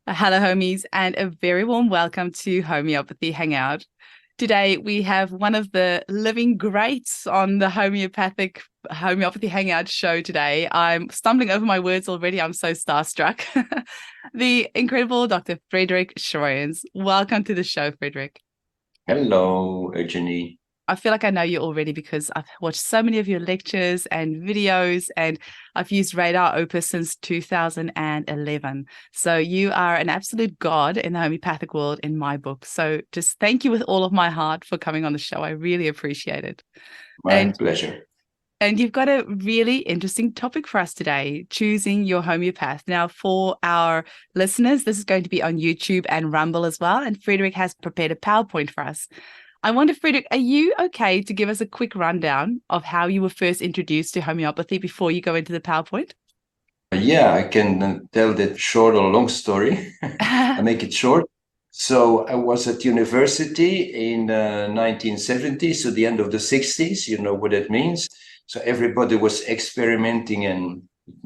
Hello, homies, and a very warm welcome to Homeopathy Hangout. Today, we have one of the living greats on the Homeopathy Hangout show today. I'm stumbling over my words already. I'm so starstruck. The incredible Dr. Frederik Schroyens. Welcome to the show, Frederik. Hello, Eugenie. I feel like I know you already because I've watched so many of your lectures and videos, and I've used Radar Opus since 2011. So you are an absolute god in the homeopathic world in my book. So just thank you with all of my heart for coming on the show. I really appreciate it. My And pleasure. and you've got a really interesting topic for us today, choosing your homeopath. Now, for our listeners, this is going to be on YouTube and Rumble as well. And Frederik has prepared a PowerPoint for us. I wonder, Frederik, are you okay to give us a quick rundown of how you were first introduced to homeopathy before you go into the PowerPoint? Yeah, I can tell that short or long story. I make it short. So I was at university in 1970s, so the end of the 60s, you know what that means. So everybody was experimenting and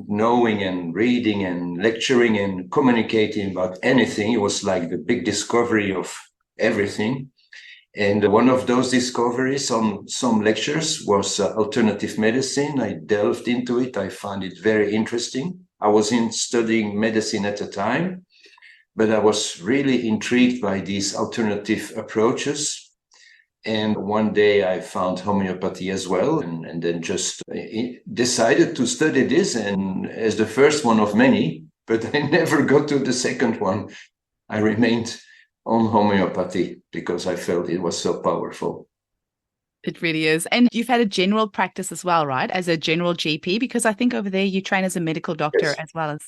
knowing and reading and lecturing and communicating about anything. It was like the big discovery of everything. And one of those discoveries on some lectures was alternative medicine. I delved into it. I found it very interesting. I was studying medicine at the time, but I was really intrigued by these alternative approaches. And one day I found homeopathy as well, and then just decided to study this, and as the first one of many, but I never got to the second one. I remained on homeopathy because I felt it was so powerful. It really is. And you've had a general practice as well, right? As a general GP, because I think over there you train as a medical doctor Yes. as well as.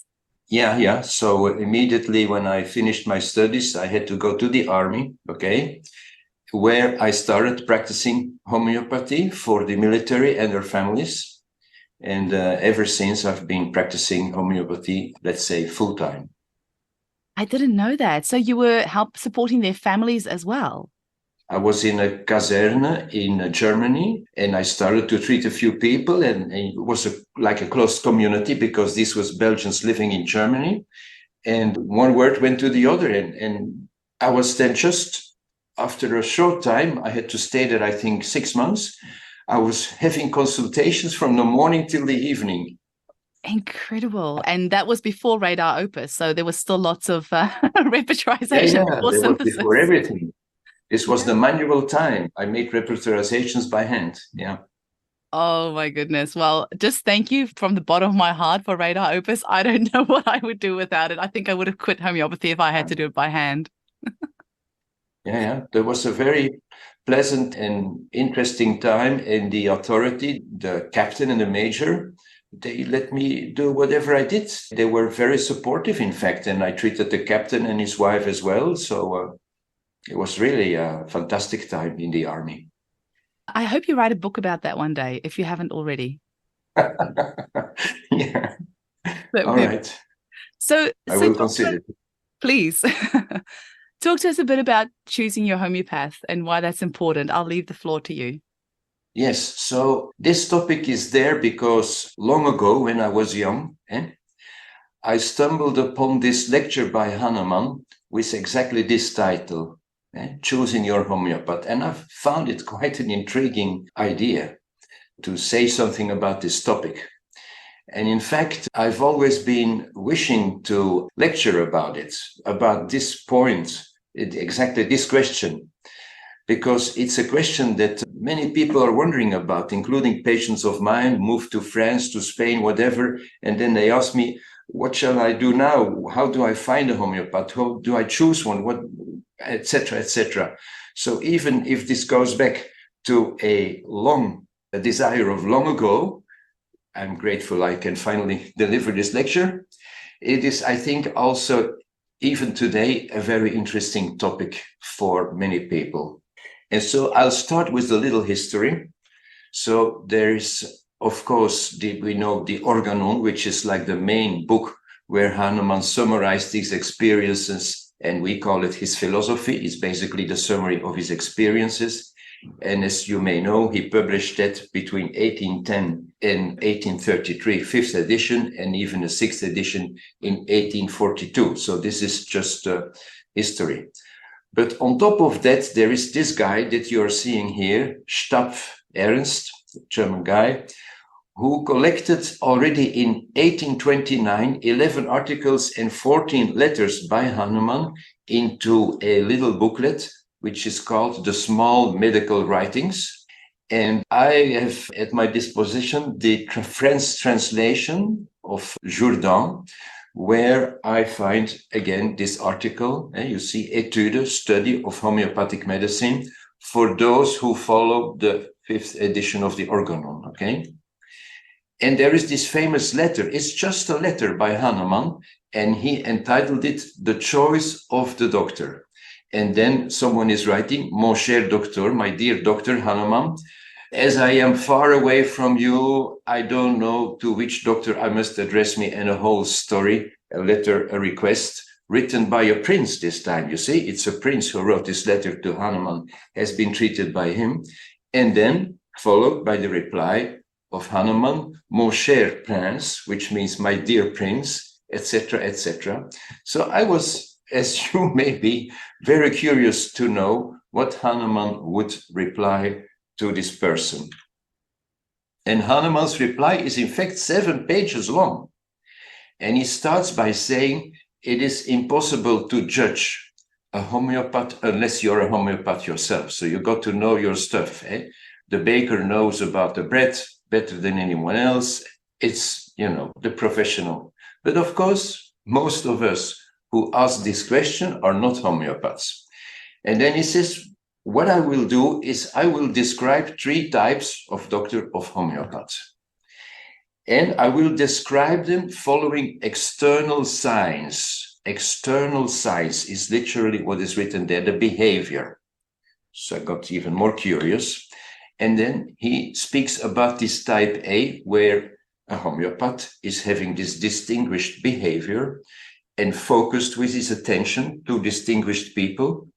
Yeah. So immediately when I finished my studies, I had to go to the army, okay, where I started practicing homeopathy for the military and their families. And ever since, I've been practicing homeopathy, let's say, full time. I didn't know that. So you were help supporting their families as well. I was in a caserne in Germany, and I started to treat a few people, and it was like a close community because this was Belgians living in Germany. And one word went to the other, and I was then just after a short time, I had to stay there, I think, 6 months. I was having consultations from the morning till the evening. Incredible. And that was before Radar Opus. So there was still lots of repertorization Yeah, before that was before synthesis. everything. This was Yeah. the manual time. I made repertorizations by hand. Yeah. Oh my goodness. Well, just thank you from the bottom of my heart for Radar Opus. I don't know what I would do without it. I think I would have quit homeopathy if I had to do it by hand. Yeah. There was a very pleasant and interesting time, and the authority, the captain and the major, they let me do whatever I did. They were very supportive, in fact, and I treated the captain and his wife as well. So it was really a fantastic time in the army. I hope you write a book about that one day if you haven't already. Yeah. That would All be right. so I so will talk to us, consider it. please. Talk to us a bit about choosing your homeopath and why that's important. I'll leave the floor to you. Yes. So this topic is there because long ago, when I was young, I stumbled upon this lecture by Hahnemann with exactly this title, Choosing Your Homeopath. And I found it quite an intriguing idea to say something about this topic. And in fact, I've always been wishing to lecture about it, about this point, exactly this question, because it's a question that many people are wondering about, including patients of mine, moved to France, to Spain, whatever. And then they ask me, what shall I do now? How do I find a homeopath? How do I choose one? What, etc., etc. So even if this goes back to a desire of long ago, I'm grateful I can finally deliver this lecture. It is, I think, also even today a very interesting topic for many people. And so I'll start with a little history. So there is, of course, we know the Organon, which is like the main book where Hahnemann summarized his experiences, and we call it his philosophy. It's basically the summary of his experiences. And as you may know, he published that between 1810 and 1833, fifth edition, and even a sixth edition in 1842. So this is just history. But on top of that, there is this guy that you are seeing here, Stapf Ernst, German guy, who collected already in 1829 11 articles and 14 letters by Hahnemann into a little booklet, which is called The Small Medical Writings. And I have at my disposition the French translation of Jourdan, where I find again this article. You see, Etude, Study of Homeopathic Medicine, for those who follow the fifth edition of the Organon, okay? And there is this famous letter. It's just a letter by Hahnemann, and he entitled it The Choice of the Doctor. And then someone is writing, Mon cher docteur, my dear Dr. Hahnemann, as I am far away from you, I don't know to which doctor I must address me, and a whole story, a letter, a request, written by a prince this time. You see, it's a prince who wrote this letter to Hahnemann, has been treated by him. And then followed by the reply of Hahnemann, Mon cher prince, which means my dear prince, etc., etc. So I was, as you may be, very curious to know what Hahnemann would reply to this person. And Hahnemann's reply is in fact 7 pages long. And he starts by saying, it is impossible to judge a homeopath unless you're a homeopath yourself. So you got to know your stuff. The baker knows about the bread better than anyone else. It's, the professional. But of course, most of us who ask this question are not homeopaths. And then he says, what I will do is I will describe 3 types of doctor of homeopaths. And I will describe them following external signs. External signs is literally what is written there, the behavior. So I got even more curious. And then he speaks about this type A, where a homeopath is having this distinguished behavior and focused with his attention to distinguished people,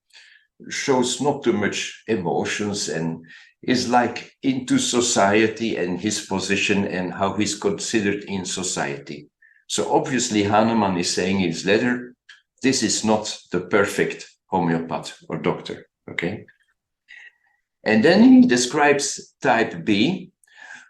shows not too much emotions, and is like into society and his position and how he's considered in society. So obviously Hahnemann is saying in his letter, this is not the perfect homeopath or doctor, okay? And then he describes type B,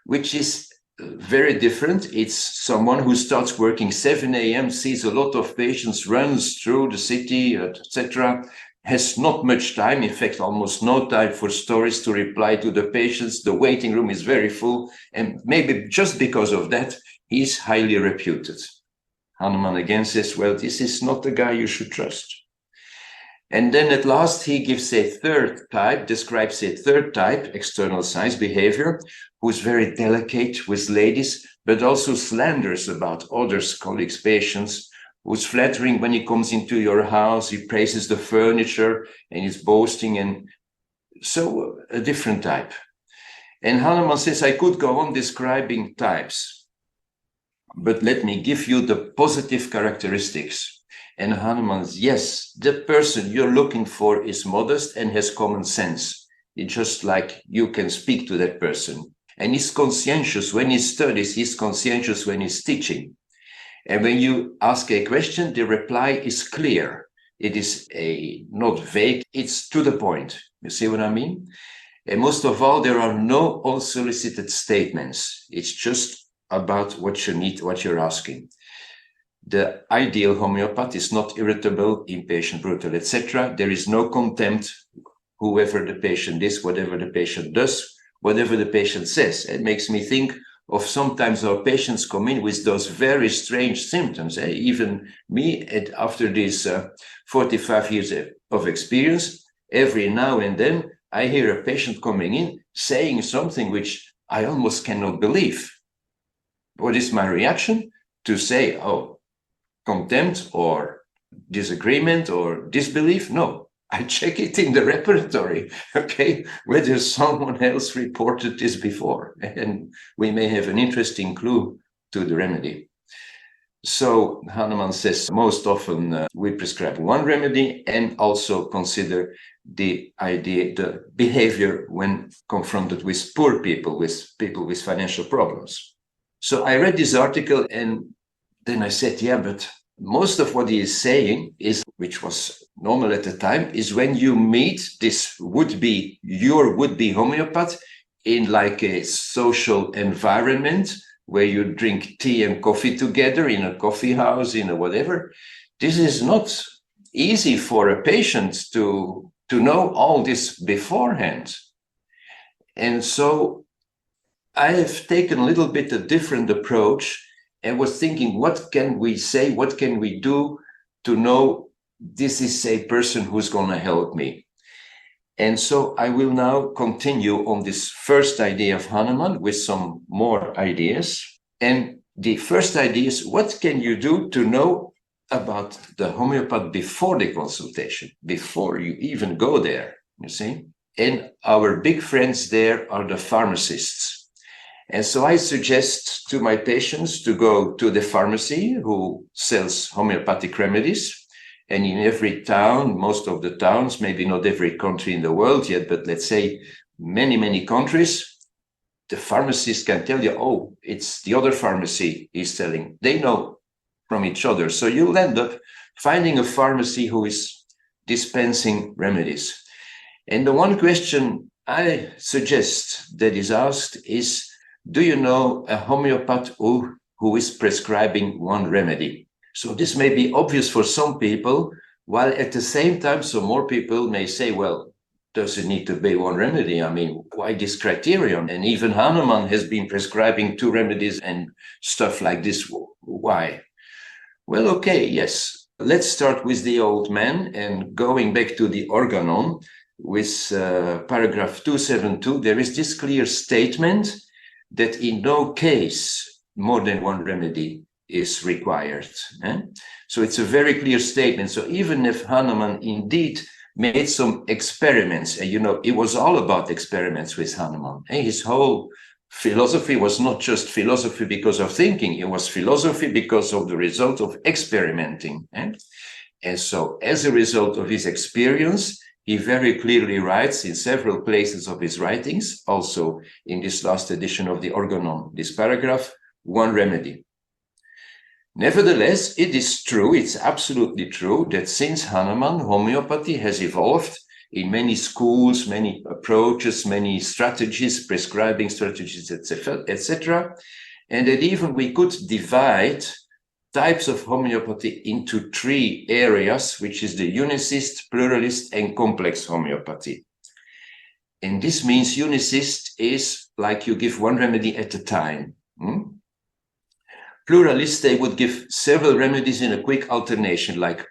which is very different. It's someone who starts working 7 a.m., sees a lot of patients, runs through the city, etc., has not much time, in fact, almost no time for stories to reply to the patients. The waiting room is very full. And maybe just because of that, he's highly reputed. Hahnemann again says, well, this is not the guy you should trust. And then at last, he gives a third type, describes a third type, external signs behavior, who's very delicate with ladies, but also slanders about others, colleagues, patients, who's flattering when he comes into your house, he praises the furniture and he's boasting, and so a different type. And Hahnemann says, I could go on describing types, but let me give you the positive characteristics. And Hahnemann says, yes, the person you're looking for is modest and has common sense. It's just like you can speak to that person. And he's conscientious when he studies, he's conscientious when he's teaching. And when you ask a question, the reply is clear. It is not vague, it's to the point. You see what I mean? And most of all, there are no unsolicited statements. It's just about what you need, what you're asking. The ideal homeopath is not irritable, impatient, brutal, etc. There is no contempt, whoever the patient is, whatever the patient does, whatever the patient says. It makes me think of sometimes our patients come in with those very strange symptoms. Even me, after these 45 years of experience, every now and then I hear a patient coming in saying something which I almost cannot believe. What is my reaction? To say, oh, contempt or disagreement or disbelief? No, I check it in the repertory, okay, whether someone else reported this before, and we may have an interesting clue to the remedy. So Hahnemann says most often we prescribe one remedy and also consider the behavior when confronted with poor people with financial problems. So I read this article and then I said, yeah, but most of what he is saying is, which was normal at the time, is when you meet this your would-be homeopath in like a social environment where you drink tea and coffee together in a coffee house, in a whatever. This is not easy for a patient to know all this beforehand. And so I have taken a little bit a different approach and was thinking, what can we say, what can we do to know this is a person who's going to help me? And so I will now continue on this first idea of Hahnemann with some more ideas. And the first idea is, what can you do to know about the homeopath before the consultation, before you even go there, you see? And our big friends there are the pharmacists. And so I suggest to my patients to go to the pharmacy who sells homeopathic remedies. And in every town, most of the towns, maybe not every country in the world yet, but let's say many, many countries, the pharmacist can tell you, oh, it's the other pharmacy is selling. They know from each other. So you'll end up finding a pharmacy who is dispensing remedies. And the one question I suggest that is asked is, do you know a homeopath who is prescribing one remedy? So this may be obvious for some people, while at the same time, some more people may say, well, does it need to be one remedy? I mean, why this criterion? And even Hahnemann has been prescribing 2 remedies and stuff like this. Why? Well, okay, yes. Let's start with the old man and going back to the organon with paragraph 272, there is this clear statement that in no case more than one remedy is required. So it's a very clear statement. So even if Hahnemann indeed made some experiments, and it was all about experiments with Hahnemann. His whole philosophy was not just philosophy because of thinking, it was philosophy because of the result of experimenting. And so as a result of his experience, he very clearly writes in several places of his writings, also in this last edition of the Organon, this paragraph, one remedy. Nevertheless, it is true, it's absolutely true that since Hahnemann, homeopathy has evolved in many schools, many approaches, many strategies, prescribing strategies, etc., and that even we could divide types of homeopathy into 3 areas, which is the unicist, pluralist, and complex homeopathy. And this means unicist is like you give one remedy at a time. Pluralists, they would give several remedies in a quick alternation, like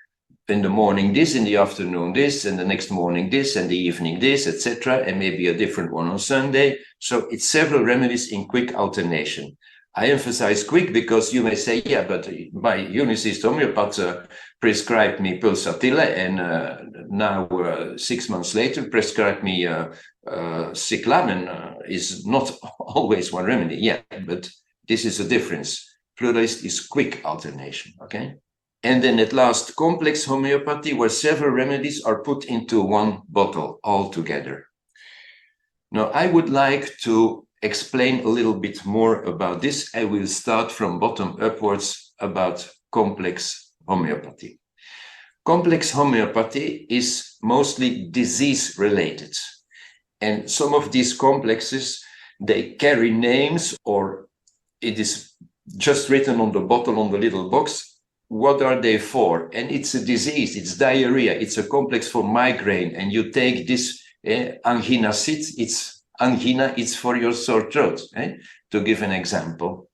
in the morning this, in the afternoon this, and the next morning this, and the evening this, etc., and maybe a different one on Sunday. So it's several remedies in quick alternation. I emphasize quick because you may say, yeah, but my unicist homeopath prescribed me pulsatilla, and now 6 months later prescribed me cyclamen is not always one remedy. Yeah, but this is a difference. Pluralist is quick alternation, okay? And then at last, complex homeopathy, where several remedies are put into one bottle altogether. Now, I would like to explain a little bit more about this. I will start from bottom upwards about complex homeopathy. Complex homeopathy is mostly disease-related. And some of these complexes, they carry names, or it is just written on the bottle, on the little box, what are they for? And it's a disease, it's diarrhea, it's a complex for migraine, and you take this angina sit, it's angina, it's for your sore throat, to give an example.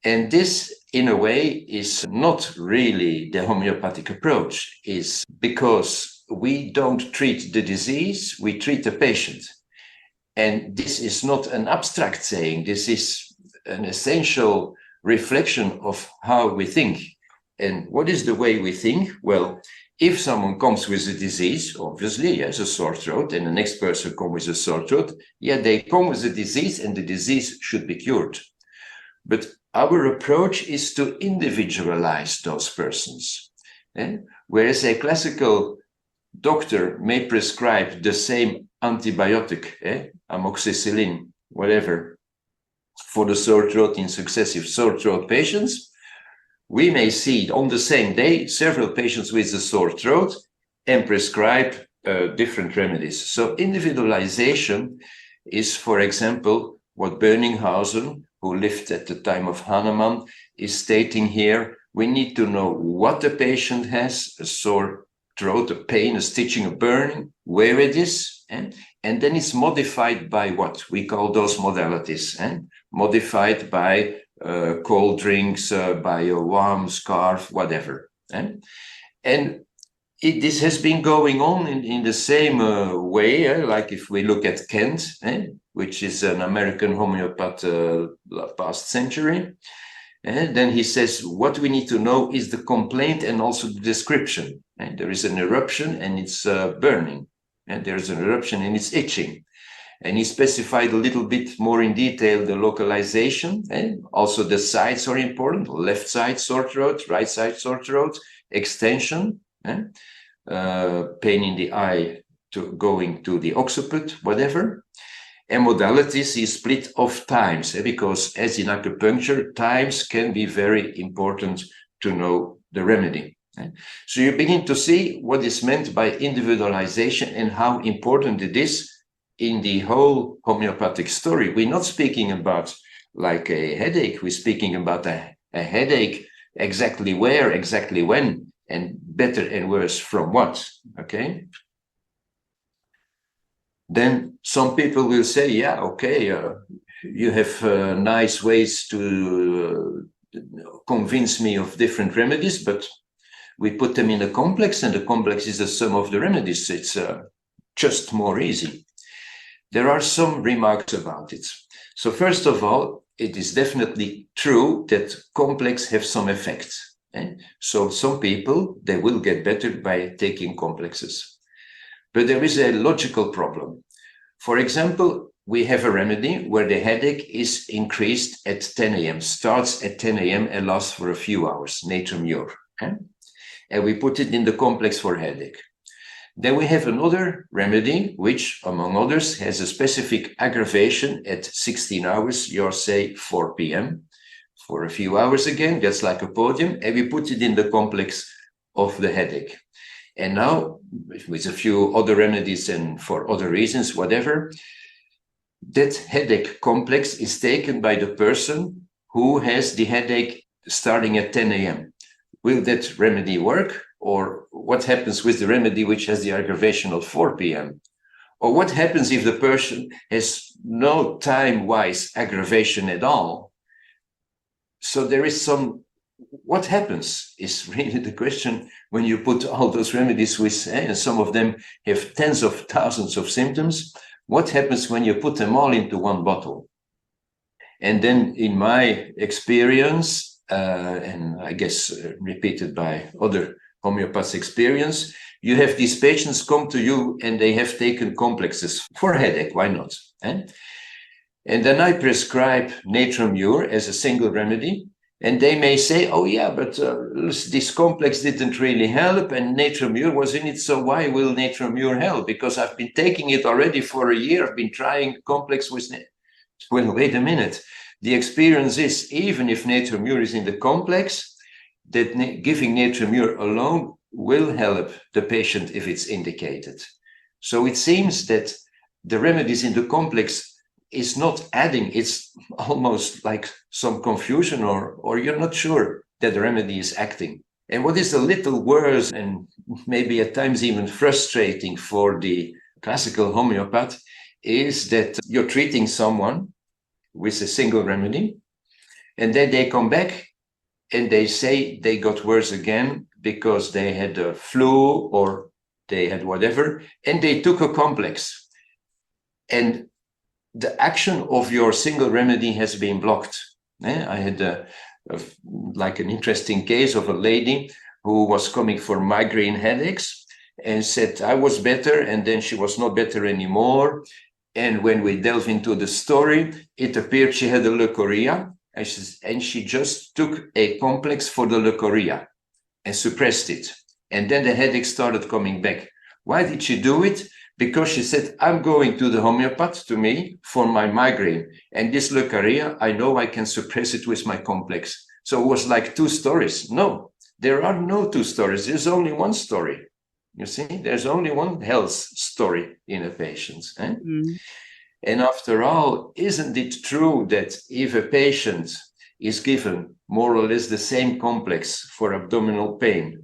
And this, in a way, is not really the homeopathic approach, is because we don't treat the disease, we treat the patient. And this is not an abstract saying, this is an essential reflection of how we think. And what is the way we think? Well, if someone comes with a disease, obviously, yes, a sore throat, and the next person comes with a sore throat, yeah, they come with a disease and the disease should be cured. But our approach is to individualize those persons. Whereas a classical doctor may prescribe the same antibiotic, amoxicillin, whatever, for the sore throat in successive sore throat patients, we may see on the same day several patients with a sore throat and prescribe different remedies. So individualization is, for example, what Bönninghausen, who lived at the time of Hahnemann, is stating here. We need to know what the patient has, a sore throat, a pain, a stitching, a burning, where it is, and then it's modified by what? We call those modalities, modified by cold drinks, by a warm scarf, whatever. This has been going on in the same way, like if we look at Kent, which is an American homeopath past century. And then he says, what we need to know is the complaint and also the description. And there is an eruption and it's burning. And there's an eruption and it's itching. And he specified a little bit more in detail the localization. And also the sides are important. Left side sore throat, right side sore throat, extension, pain in the eye going to the occiput, whatever. And modalities is split of times, because as in acupuncture, times can be very important to know the remedy. So you begin to see what is meant by individualization and how important it is in the whole homeopathic story. We're not speaking about like a headache, we're speaking about a headache, exactly where, exactly when, and better and worse from what, okay? Then some people will say, yeah, okay, you have nice ways to convince me of different remedies, but we put them in a complex, and the complex is the sum of the remedies. It's just more easy. There are some remarks about it. So first of all, it is definitely true that complex have some effects. So some people, they will get better by taking complexes. But there is a logical problem. For example, we have a remedy where the headache is increased at 10 a.m., starts at 10 a.m. and lasts for a few hours, nature mure. And we put it in the complex for headache. Then we have another remedy, which, among others, has a specific aggravation at 16 hours, yours say 4 p.m., for a few hours again, just like a podium, and we put it in the complex of the headache. And now, with a few other remedies and for other reasons, whatever, that headache complex is taken by the person who has the headache starting at 10 a.m. Will that remedy work? Or what happens with the remedy which has the aggravation of 4 p.m.? Or what happens if the person has no time-wise aggravation at all? So there is some, what happens is really the question when you put all those remedies with, and some of them have tens of thousands of symptoms. What happens when you put them all into one bottle? And then in my experience, and I guess repeated by other homeopaths' experience, you have these patients come to you and they have taken complexes for headache, why not? And then I prescribe nature mure as a single remedy. And they may say, oh yeah, but this complex didn't really help and nature mure was in it, so why will nature mure help? Because I've been taking it already for a year, I've been trying complex with, well, wait a minute. The experience is, even if nature mure is in the complex, that giving nature mure alone will help the patient if it's indicated. So it seems that the remedies in the complex is not adding, it's almost like some confusion, or you're not sure that the remedy is acting. And what is a little worse and maybe at times even frustrating for the classical homeopath is that you're treating someone with a single remedy, and then they come back and they say they got worse again because they had a flu or they had whatever, and they took a complex. And the action of your single remedy has been blocked. I had like an interesting case of a lady who was coming for migraine headaches and said, I was better, and then she was not better anymore. And when we delve into the story, it appeared she had a leukorrhea, and she just took a complex for the leukorrhea and suppressed it. And then the headache started coming back. Why did she do it? Because she said, I'm going to the homeopath, to me, for my migraine. And this leukorrhea, I know I can suppress it with my complex. So it was like two stories. No, there are no two stories. There's only one story. You see, there's only one health story in a patient. And after all, isn't it true that if a patient is given more or less the same complex for abdominal pain,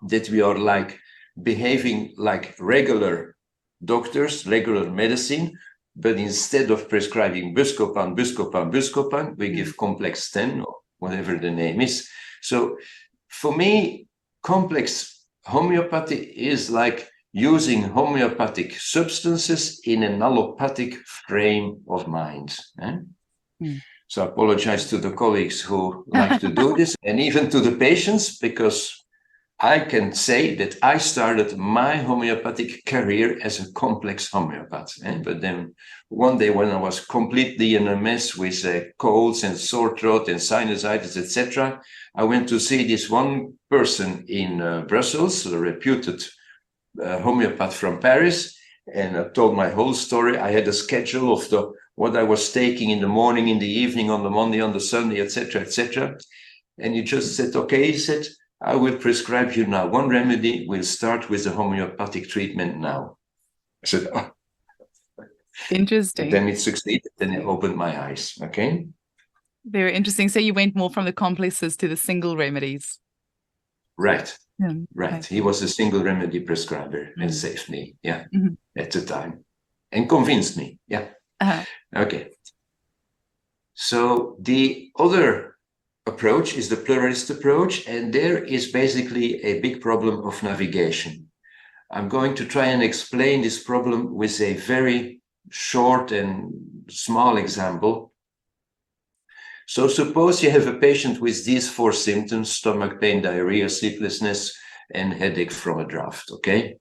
that we are like behaving like regular doctors, regular medicine, but instead of prescribing Buscopan, we give complex 10 or whatever the name is. So for me, complex homeopathy is like using homeopathic substances in an allopathic frame of mind. So I apologize to the colleagues who like to do this, and even to the patients, because I can say that I started my homeopathic career as a complex homeopath. But then one day when I was completely in a mess with colds and sore throat and sinusitis, etc., I went to see this one person in Brussels, a reputed homeopath from Paris, and I told my whole story. I had a schedule of what I was taking in the morning, in the evening, on the Monday, on the Sunday, etc., etc. And he just said, okay, he said, I will prescribe you now one remedy. We'll start with the homeopathic treatment now. I said, oh. Interesting. And then it succeeded. Then it opened my eyes. Okay. Very interesting. So you went more from the complexes to the single remedies. Right. Yeah. Right. Okay. He was a single remedy prescriber and saved me. Yeah. At the time. And convinced me. Yeah. Okay. So the other approach is the pluralist approach, and there is basically a big problem of navigation. I'm going to try and explain this problem with a very short and small example. So suppose you have a patient with these 4 symptoms: stomach pain, diarrhea, sleeplessness, and headache from a draft, okay?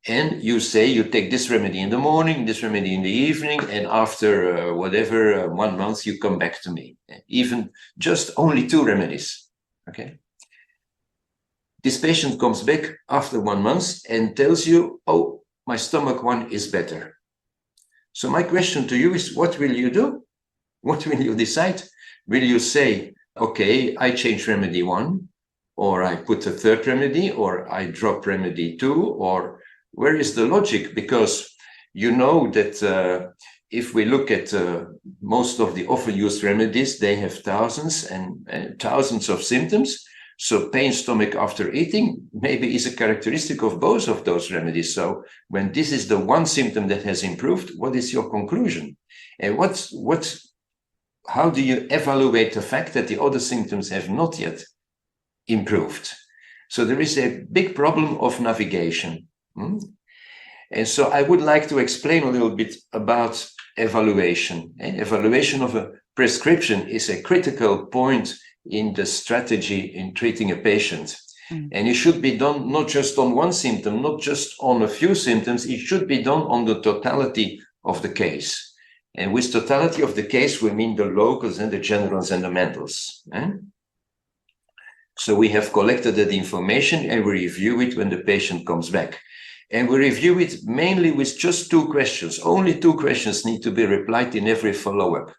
And you say you take this remedy in the morning, this remedy in the evening, and after 1 month, you come back to me. Even just only 2 remedies, okay? This patient comes back after 1 month and tells you, oh, my stomach one is better. So my question to you is, what will you do? What will you decide? Will you say, okay, I change remedy 1, or I put a 3rd remedy, or I drop remedy 2, or where is the logic? Because you know that if we look at most of the often used remedies, they have thousands and thousands of symptoms. So pain stomach after eating maybe is a characteristic of both of those remedies. So when this is the one symptom that has improved, what is your conclusion? And how do you evaluate the fact that the other symptoms have not yet improved? So there is a big problem of navigation. And so I would like to explain a little bit about evaluation. Evaluation of a prescription is a critical point in the strategy in treating a patient. And it should be done not just on one symptom, not just on a few symptoms, it should be done on the totality of the case. And with totality of the case, we mean the locals and the generals and the mentals. So we have collected that information and we review it when the patient comes back. And we review it mainly with just 2 questions. Only 2 questions need to be replied in every follow-up.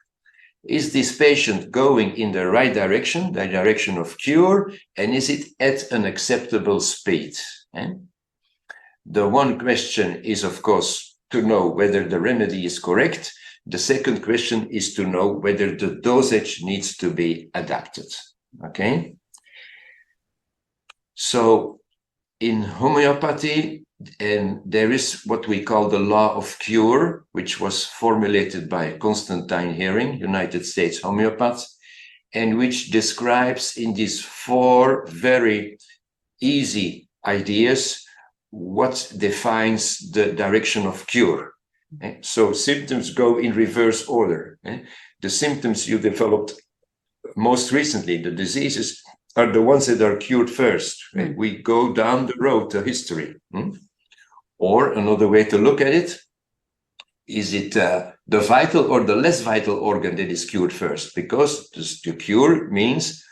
Is this patient going in the right direction, the direction of cure, and is it at an acceptable speed? The one question is, of course, to know whether the remedy is correct. The second question is to know whether the dosage needs to be adapted. Okay? So in homeopathy, and there is what we call the law of cure, which was formulated by Constantine Hering, United States homeopath, and which describes in these 4 very easy ideas what defines the direction of cure. So symptoms go in reverse order. The symptoms you developed most recently, the diseases, are the ones that are cured first. We go down the road to history. Or another way to look at it, is it the vital or the less vital organ that is cured first, because the cure means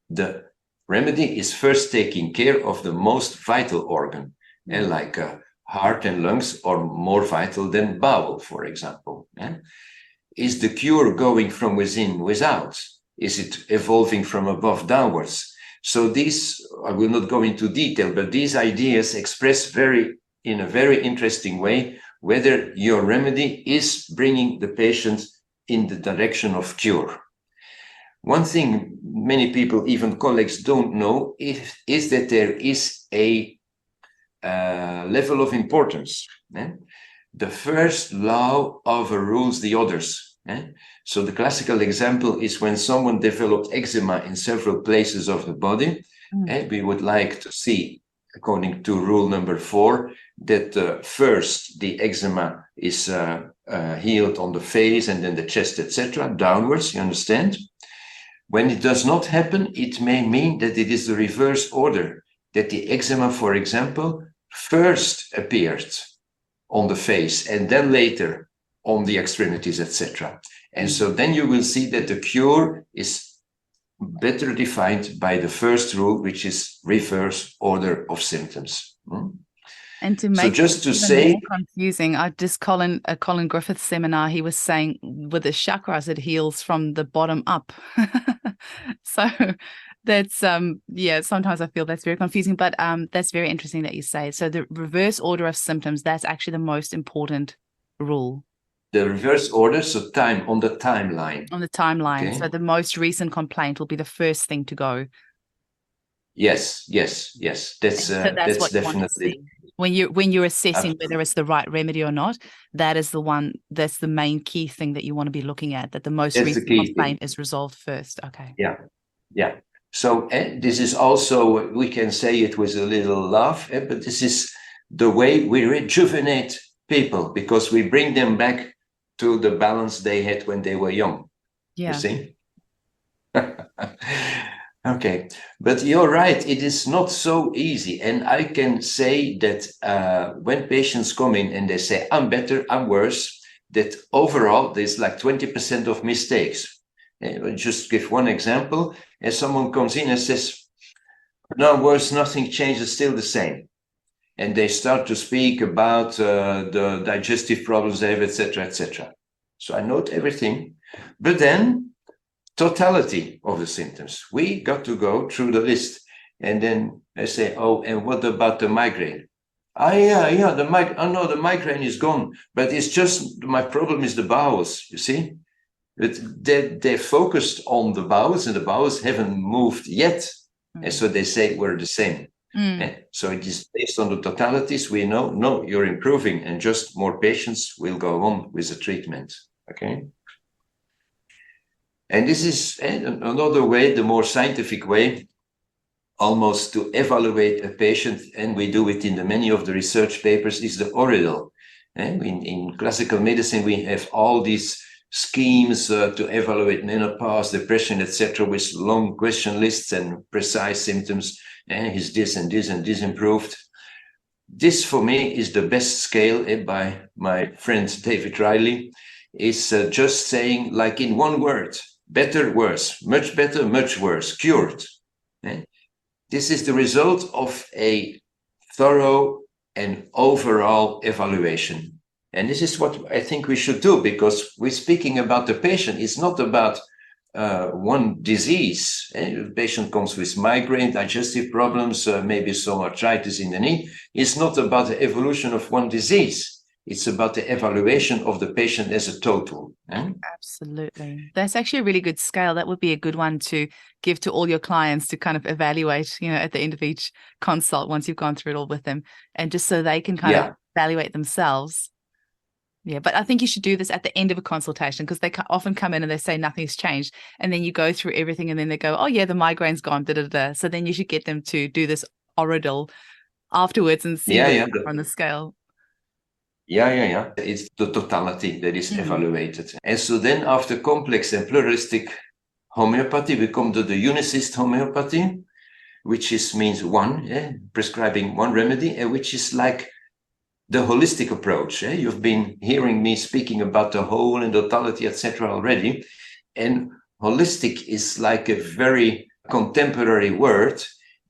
the remedy is first taking care of the most vital organ, and like heart and lungs are more vital than bowel, for example. Is the cure going from within without? Is it evolving from above downwards? So these, I will not go into detail, but these ideas express in a very interesting way whether your remedy is bringing the patient in the direction of cure. One thing many people, even colleagues, don't know is that there is a level of importance. The first law overrules the others. So the classical example is when someone developed eczema in several places of the body. We would like to see, according to rule number 4, that first the eczema is healed on the face and then the chest, etc., downwards, you understand? When it does not happen, it may mean that it is the reverse order, that the eczema, for example, first appeared on the face and then later on the extremities, etc. And so then you will see that the cure is better defined by the first rule, which is reverse order of symptoms. And to make just to it say, more confusing, I just Colin Griffith's seminar, he was saying with the chakras, it heals from the bottom up. So that's sometimes I feel that's very confusing, but that's very interesting that you say. So the reverse order of symptoms, that's actually the most important rule. The reverse order, so on the timeline. On the timeline. Okay. So the most recent complaint will be the first thing to go. Yes. That's definitely. When you're assessing whether it's the right remedy or not, that's the main key thing that you want to be looking at, that the most recent complaint is resolved first. Okay. Yeah. So this is also, we can say it with a little laugh, but this is the way we rejuvenate people, because we bring them back to the balance they had when they were young. Yeah. You see? Okay, but you're right, it is not so easy. And I can say that when patients come in and they say, I'm better, I'm worse, that overall there's like 20% of mistakes. I'll just give one example. As someone comes in and says, no, worse, nothing changes, still the same. And they start to speak about the digestive problems they have, etc., etc. So I note everything, but then totality of the symptoms. We got to go through the list, and then I say, oh, and what about the migraine? The migraine is gone, but it's just my problem is the bowels. You see, but they focused on the bowels, and the bowels haven't moved yet, and so they say we're the same. So it is based on the totalities. We know, no, you're improving, and just more patients will go on with the treatment. Okay. And this is another way, the more scientific way, almost to evaluate a patient, and we do it in many of the research papers, is the Oridel. In classical medicine, we have all these schemes to evaluate menopause, depression, etc., with long question lists and precise symptoms. Is this and this and this improved? This, for me, is the best scale by my friend David Riley, is just saying, like in one word, better, worse, much better, much worse, cured. This is the result of a thorough and overall evaluation. And this is what I think we should do, because we're speaking about the patient. It's not about one disease. The patient comes with migraine, digestive problems, maybe some arthritis in the knee. It's not about the evolution of one disease. It's about the evaluation of the patient as a total. Absolutely. That's actually a really good scale. That would be a good one to give to all your clients to kind of evaluate, at the end of each consult, once you've gone through it all with them, and just so they can kind of evaluate themselves. Yeah, but I think you should do this at the end of a consultation, because they often come in and they say nothing's changed, and then you go through everything and then they go, oh yeah, the migraine's gone, da-da-da. So then you should get them to do this Oridel afterwards and see where they are on the scale. Yeah. It's the totality that is evaluated. And so then after complex and pluralistic homeopathy, we come to the unicist homeopathy, which means one, prescribing one remedy, which is like the holistic approach. You've been hearing me speaking about the whole and totality, etc. already. And holistic is like a very contemporary word,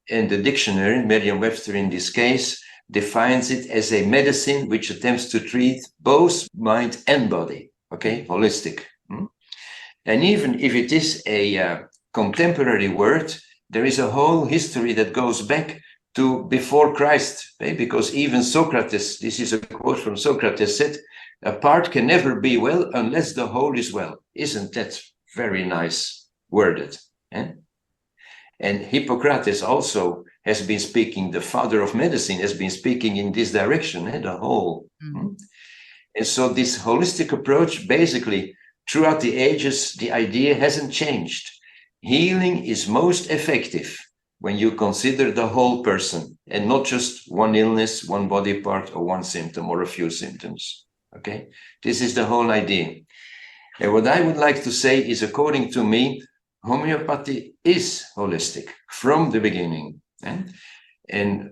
and the dictionary, Merriam-Webster in this case, defines it as a medicine which attempts to treat both mind and body. Okay, holistic. And even if it is a contemporary word, there is a whole history that goes back to before Christ, because even Socrates, this is a quote from Socrates, said, a part can never be well unless the whole is well. Isn't that very nice worded? And Hippocrates also has been speaking, the father of medicine has been speaking in this direction, the whole. And so this holistic approach, basically, throughout the ages, the idea hasn't changed. Healing is most effective when you consider the whole person and not just one illness, one body part, or one symptom, or a few symptoms. Okay, this is the whole idea. And what I would like to say is, according to me, homeopathy is holistic from the beginning. And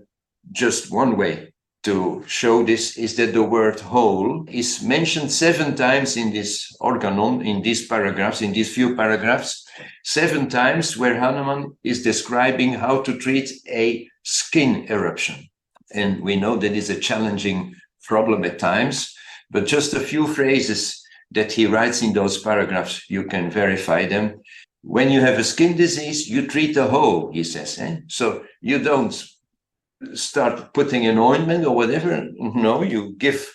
just one way to show this is that the word whole is mentioned 7 times in this organon, in these paragraphs, in these few paragraphs, 7 times where Hahnemann is describing how to treat a skin eruption. And we know that is a challenging problem at times, but just a few phrases that he writes in those paragraphs, you can verify them. When you have a skin disease, you treat the whole, he says. So you don't start putting an ointment or whatever. No, you give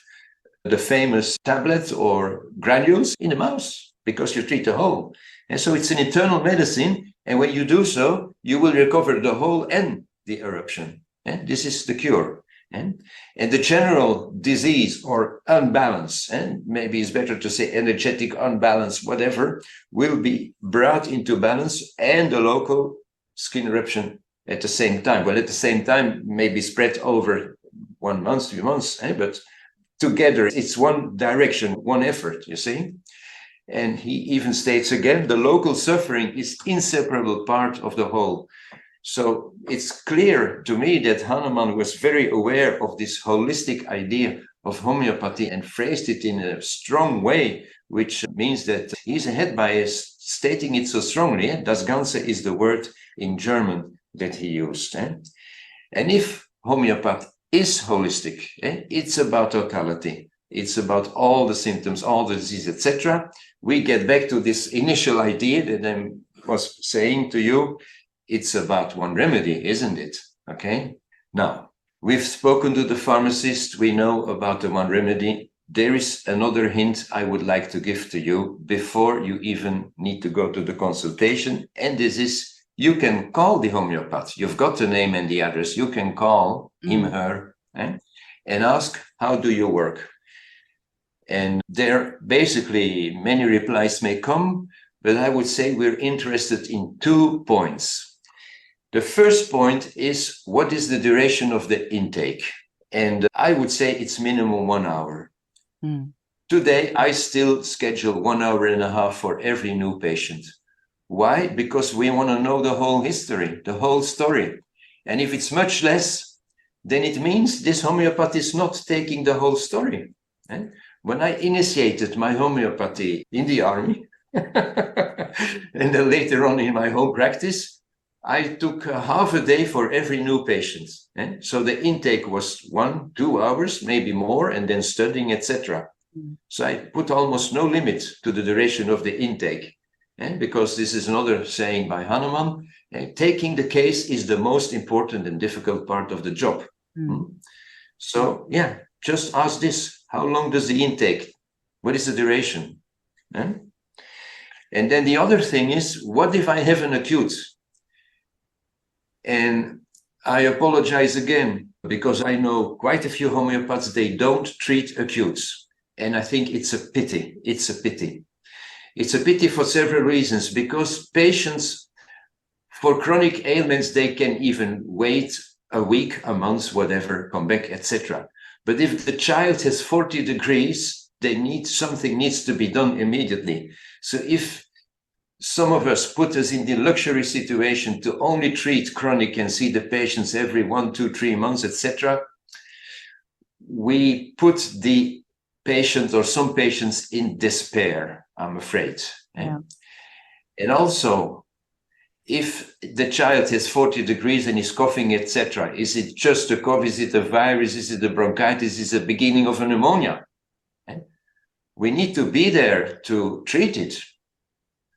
the famous tablet or granules in the mouth because you treat the whole. And so it's an internal medicine. And when you do so, you will recover the whole and the eruption. And this is the cure. And the general disease or unbalance, and maybe it's better to say energetic unbalance, whatever, will be brought into balance, and the local skin eruption at the same time. Well, at the same time, maybe spread over 1 month, 2 months, but together it's one direction, one effort, you see. And he even states again, the local suffering is inseparable part of the whole. So it's clear to me that Hahnemann was very aware of this holistic idea of homeopathy and phrased it in a strong way, which means that he's ahead by stating it so strongly. Das Ganze is the word in German that he used. And if homeopath is holistic, it's about totality. It's about all the symptoms, all the disease, etc. We get back to this initial idea that I was saying to you. It's about one remedy, isn't it? Okay. Now, we've spoken to the pharmacist. We know about the one remedy. There is another hint I would like to give to you before you even need to go to the consultation. And this is, you can call the homeopath. You've got the name and the address. You can call him, her, and ask, how do you work? And there basically many replies may come, but I would say we're interested in 2 points. The first point is, what is the duration of the intake? And I would say it's minimum 1 hour. Today, I still schedule 1.5 hours for every new patient. Why? Because we want to know the whole history, the whole story. And if it's much less, then it means this homeopath is not taking the whole story. When I initiated my homeopathy in the army, and then later on in my home practice, I took half a day for every new patient. So the intake was 1-2 hours, maybe more, and then studying, etc. So I put almost no limit to the duration of the intake. Because this is another saying by Hahnemann, taking the case is the most important and difficult part of the job. So yeah, just ask this. How long does the intake? What is the duration? And then the other thing is, what if I have an acute? And I apologize again, because I know quite a few homeopaths, they don't treat acutes. And I think it's a pity. It's a pity. It's a pity for several reasons, because patients for chronic ailments, they can even wait a week, a month, whatever, come back, etc. But if the child has 40 degrees, something needs to be done immediately. So if some of us put us in the luxury situation to only treat chronic and see the patients every 1, 2, 3 months, etc., we put the patient or some patients in despair, I'm afraid. Yeah. And also, if the child has 40 degrees and is coughing, etc., is it just a cough? Is it a virus? Is it a bronchitis? Is it the beginning of a pneumonia? We need to be there to treat it.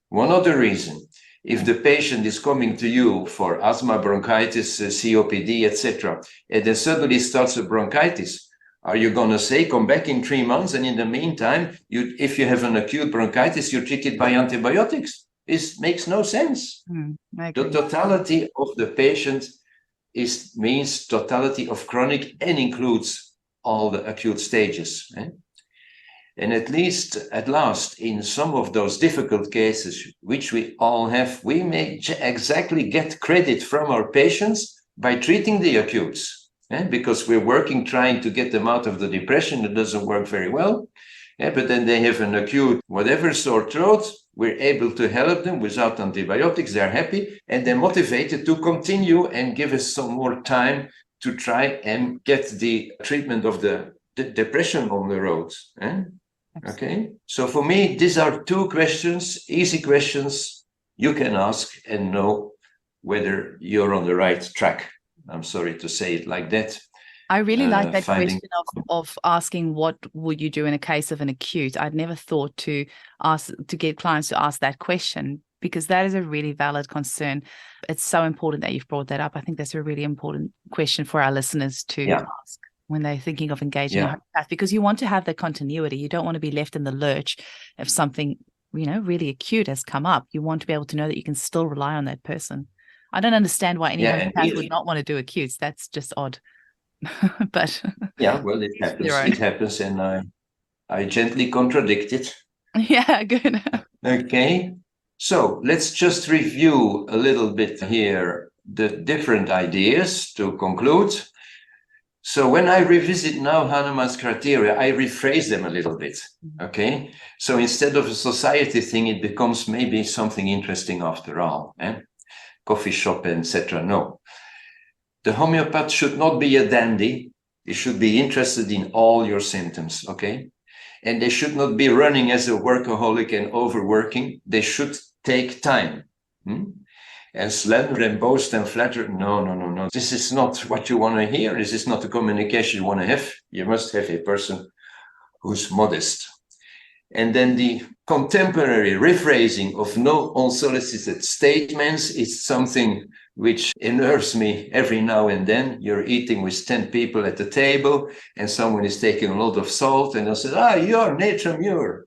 One other reason, if the patient is coming to you for asthma, bronchitis, COPD, etc., and then suddenly starts a bronchitis, are you going to say, come back in 3 months, and in the meantime, if you have an acute bronchitis, you treat it by antibiotics? It makes no sense. The totality of the patient means totality of chronic and includes all the acute stages. And at last, in some of those difficult cases, which we all have, we may exactly get credit from our patients by treating the acutes, because we're working, trying to get them out of the depression. It doesn't work very well. But then they have an acute, whatever, sore throat. We're able to help them without antibiotics. They're happy and they're motivated to continue and give us some more time to try and get the treatment of the depression on the road. Okay, so for me, these are 2 questions, easy questions you can ask and know whether you're on the right track. I'm sorry to say it like that. I really like that question of asking what would you do in a case of an acute. I'd never thought to get clients to ask that question, because that is a really valid concern. It's so important that you've brought that up. I think that's a really important question for our listeners to ask when they're thinking of engaging a homeopath, because you want to have the continuity. You don't want to be left in the lurch if something, really acute has come up. You want to be able to know that you can still rely on that person. I don't understand why any homeopath would not want to do acutes. That's just odd. But well, it happens, and I gently contradict it. Yeah, good. Okay, so let's just review a little bit here the different ideas to conclude. So when I revisit now Hahnemann's criteria, I rephrase them a little bit. Okay, so instead of a society thing, it becomes maybe something interesting after all. Coffee shop, etc. No. The homeopath should not be a dandy. They should be interested in all your symptoms, okay? And they should not be running as a workaholic and overworking. They should take time. And slander and boast and flatter, no. This is not what you want to hear. This is not the communication you want to have. You must have a person who's modest. And then the contemporary rephrasing of no unsolicited statements is something which unnerves me every now and then. You're eating with 10 people at the table and someone is taking a lot of salt and they'll say, you're nature mure.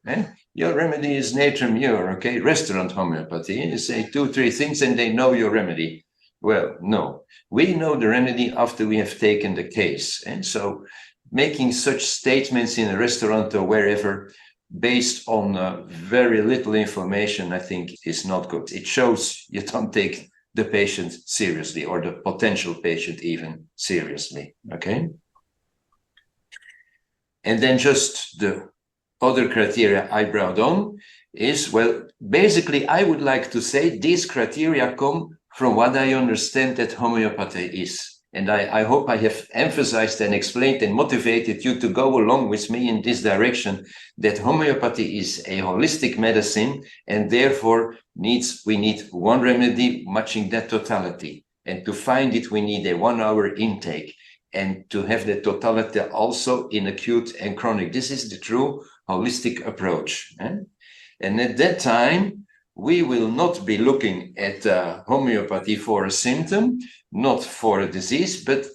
Your remedy is nature mure, okay? Restaurant homeopathy. You say 2, 3 things and they know your remedy. Well, no. We know the remedy after we have taken the case. And so making such statements in a restaurant or wherever based on very little information, I think is not good. It shows you don't take the patient seriously, or the potential patient even seriously, okay? And then just the other criteria I brought on is, well, basically I would like to say these criteria come from what I understand that homeopathy is. And I hope I have emphasized and explained and motivated you to go along with me in this direction, that homeopathy is a holistic medicine, and therefore we need one remedy matching that totality. And to find it, we need a 1-hour intake, and to have the totality also in acute and chronic. This is the true holistic approach. And at that time, we will not be looking at homeopathy for a symptom, not for a disease, but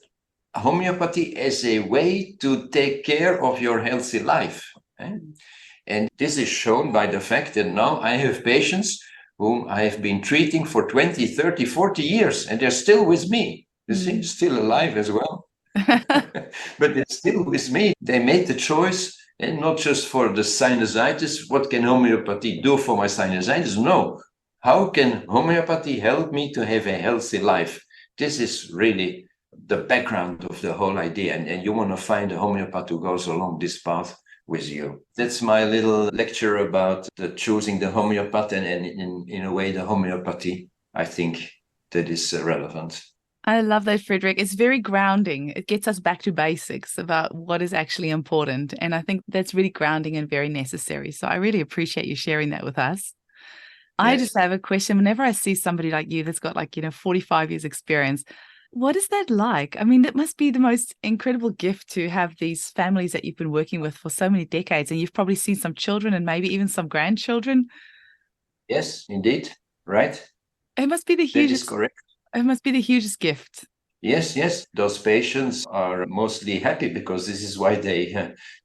homeopathy as a way to take care of your healthy life. And this is shown by the fact that now I have patients whom I have been treating for 20, 30, 40 years, and they're still with me. You see, still alive as well. But they're still with me. They made the choice, and not just for the sinusitis. What can homeopathy do for my sinusitis? No. How can homeopathy help me to have a healthy life? This is really the background of the whole idea. And you want to find a homeopath who goes along this path with you. That's my little lecture about choosing the homeopath, and in a way, the homeopathy, I think that is relevant. I love that, Frederik. It's very grounding. It gets us back to basics about what is actually important. And I think that's really grounding and very necessary. So I really appreciate you sharing that with us. I just Yes. have a question. Whenever I see somebody like you that's got 45 years experience, what is that like? I mean, it must be the most incredible gift to have these families that you've been working with for so many decades, and you've probably seen some children and maybe even some grandchildren. Yes, indeed. Right. It must be the That is hugest, correct. it must be the hugest gift. Yes, yes. Those patients are mostly happy because this is why they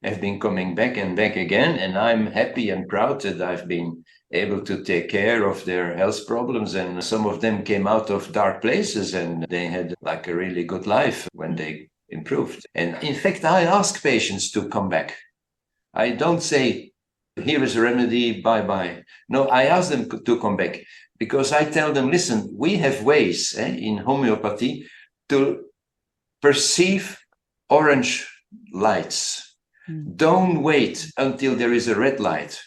have been coming back and back again. And I'm happy and proud that I've been able to take care of their health problems. And some of them came out of dark places and they had like a really good life when they improved. And in fact, I ask patients to come back. I don't say, here is a remedy, bye bye. No, I ask them to come back because I tell them, listen, we have ways in homeopathy to perceive orange lights. Don't wait until there is a red light.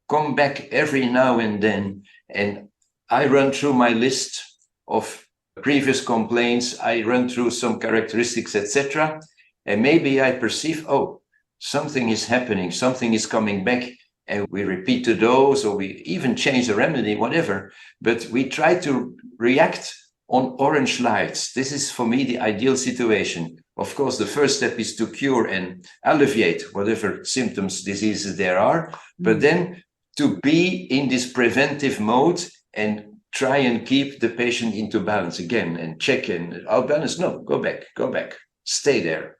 Come back every now and then. And I run through my list of previous complaints. I run through some characteristics, etc. And maybe I perceive, oh, something is happening, something is coming back. And we repeat the dose or we even change the remedy, whatever. But we try to react on orange lights. This is for me the ideal situation. Of course, the first step is to cure and alleviate whatever symptoms, diseases there are, but then to be in this preventive mode and try and keep the patient into balance again and check in. Out balance? No, go back, stay there.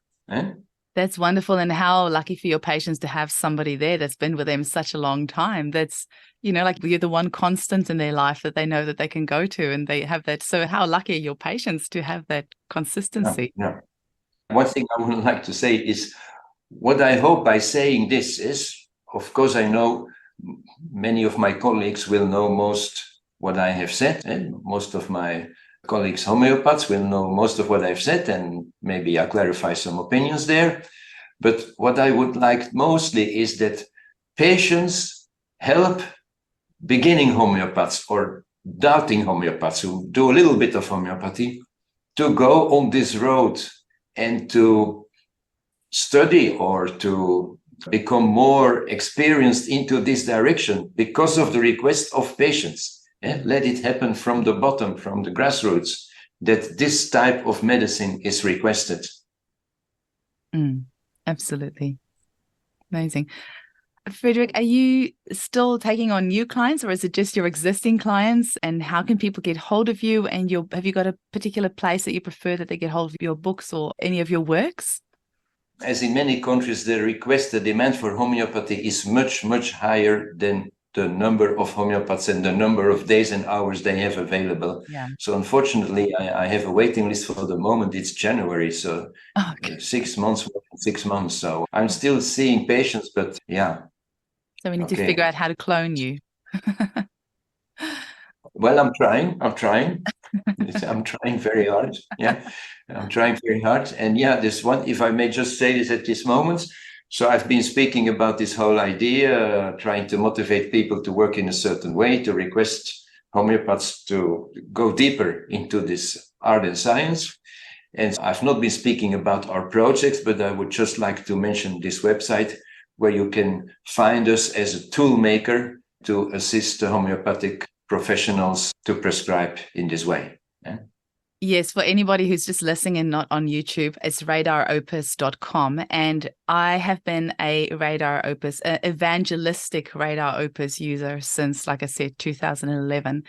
That's wonderful. And how lucky for your patients to have somebody there that's been with them such a long time. That's, like you're the one constant in their life that they know that they can go to and they have that. So how lucky are your patients to have that consistency? Yeah. One thing I would like to say is what I hope by saying this is, of course, I know many of my colleagues will know most what I have said, and most of my colleagues homeopaths will know most of what I've said, and maybe I'll clarify some opinions there. But what I would like mostly is that patients help beginning homeopaths or doubting homeopaths who do a little bit of homeopathy to go on this road and to study or to become more experienced into this direction because of the request of patients. Let it happen from the bottom, from the grassroots, that this type of medicine is requested. Absolutely. Amazing. Frederik, are you still taking on new clients or is it just your existing clients? And how can people get hold of you? And have you got a particular place that you prefer that they get hold of your books or any of your works? As in many countries, the demand for homeopathy is much, much higher than the number of homeopaths and the number of days and hours they have available. Yeah. So unfortunately, I have a waiting list for the moment. It's January, so 6 months, 6 months. So I'm still seeing patients, but yeah. So we need to figure out how to clone you. Well, I'm trying. I'm trying very hard. Yeah, I'm trying very hard. And yeah, this one, if I may just say this at this moment. So I've been speaking about this whole idea, trying to motivate people to work in a certain way, to request homeopaths to go deeper into this art and science. And I've not been speaking about our projects, but I would just like to mention this website where you can find us as a tool maker to assist the homeopathic professionals to prescribe in this way. Yeah? Yes, for anybody who's just listening and not on YouTube, it's radaropus.com. And I have been a Radar Opus, evangelistic Radar Opus user since, like I said, 2011.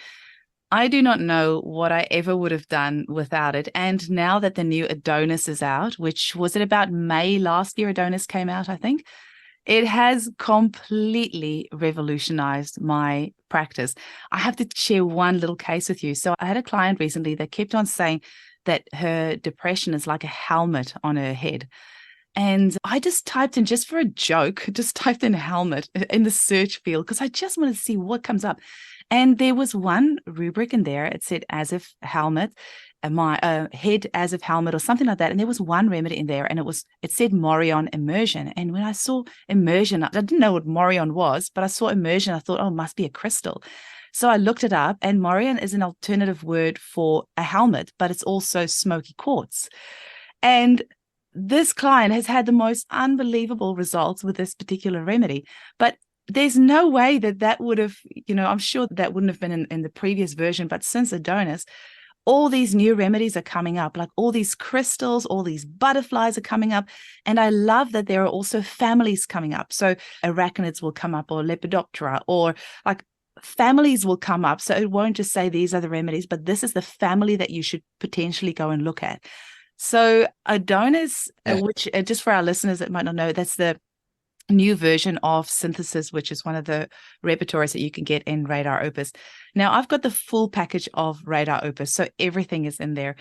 I do not know what I ever would have done without it. And now that the new Adonis is out, which was it about May last year, Adonis came out, I think. It has completely revolutionized my practice. I have to share one little case with you. So I had a client recently that kept on saying that her depression is like a helmet on her head. And I just typed in, just for a joke, just typed in helmet in the search field because I just wanted to see what comes up. And there was one rubric in there. It said as if helmet, my head as if helmet or something like that. And there was one remedy in there and it said Morion immersion. And when I saw immersion, I didn't know what Morion was, but I saw immersion. I thought, oh, it must be a crystal. So I looked it up, and morion is an alternative word for a helmet, but it's also smoky quartz. And this client has had the most unbelievable results with this particular remedy. But there's no way that would have, I'm sure that wouldn't have been in the previous version. But since Adonis, all these new remedies are coming up, like all these crystals, all these butterflies are coming up. And I love that there are also families coming up. So arachnids will come up, or Lepidoptera, or like families will come up. So it won't just say these are the remedies, but this is the family that you should potentially go and look at. So Adonis, which just for our listeners that might not know, that's the new version of synthesis, which is one of the repertoires that you can get in Radar Opus. Now, I've got the full package of Radar Opus, so everything is in there.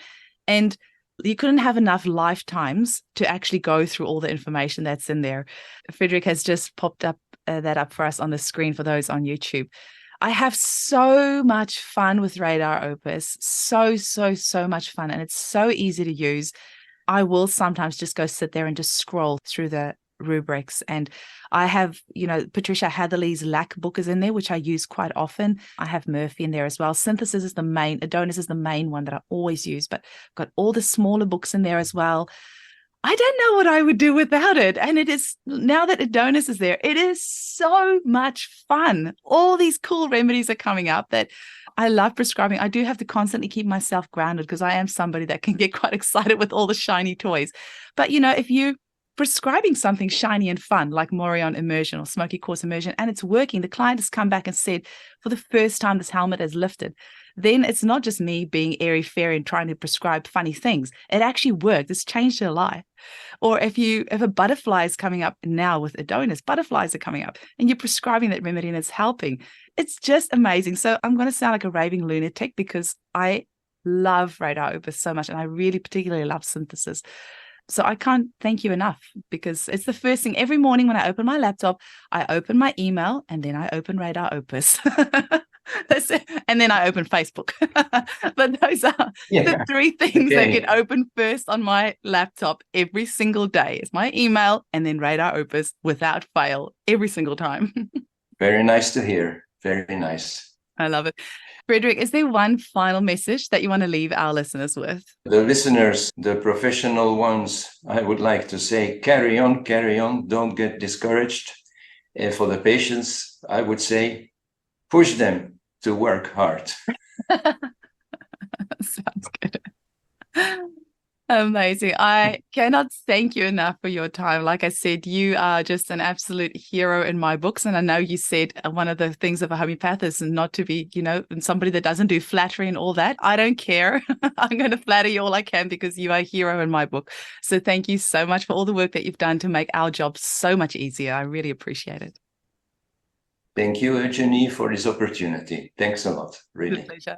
And you couldn't have enough lifetimes to actually go through all the information that's in there. Frederik has just popped up that up for us on the screen for those on YouTube. I have so much fun with Radar Opus, so much fun, and it's so easy to use. I will sometimes just go sit there and just scroll through the rubrics, and I have, Patricia Hatherley's Lack book is in there, which I use quite often. I have Murphy in there as well. Synthesis is the main, Adonis is the main one that I always use, but I've got all the smaller books in there as well. I don't know what I would do without it. And it is, now that Adonis is there, it is so much fun. All these cool remedies are coming up that I love prescribing. I do have to constantly keep myself grounded because I am somebody that can get quite excited with all the shiny toys. But, if you're prescribing something shiny and fun like morion immersion or smoky quartz immersion, and it's working, the client has come back and said, for the first time, this helmet has lifted. Then it's not just me being airy-fairy and trying to prescribe funny things. It actually worked. It's changed her life. Or if a butterfly is coming up now with Adonis, butterflies are coming up, and you're prescribing that remedy and it's helping. It's just amazing. So I'm going to sound like a raving lunatic because I love Radar Opus so much, and I really particularly love synthesis. So I can't thank you enough, because it's the first thing every morning when I open my laptop. I open my email, and then I open Radar Opus. That's it. And then I open Facebook. But those are the three things that get open first on my laptop every single day. It's my email and then Radar Opus without fail every single time. Very nice to hear. Very nice. I love it. Frederik, is there one final message that you want to leave our listeners with? The listeners, the professional ones, I would like to say, carry on, don't get discouraged. And for the patients, I would say, push them to work hard. Sounds good. Amazing. I cannot thank you enough for your time. Like I said, you are just an absolute hero in my books. And I know you said one of the things of a homeopath is not to be, somebody that doesn't do flattery and all that. I don't care. I'm going to flatter you all I can because you are a hero in my book. So thank you so much for all the work that you've done to make our job so much easier. I really appreciate it. Thank you, Eugenie, for this opportunity. Thanks a lot, really. It's a pleasure.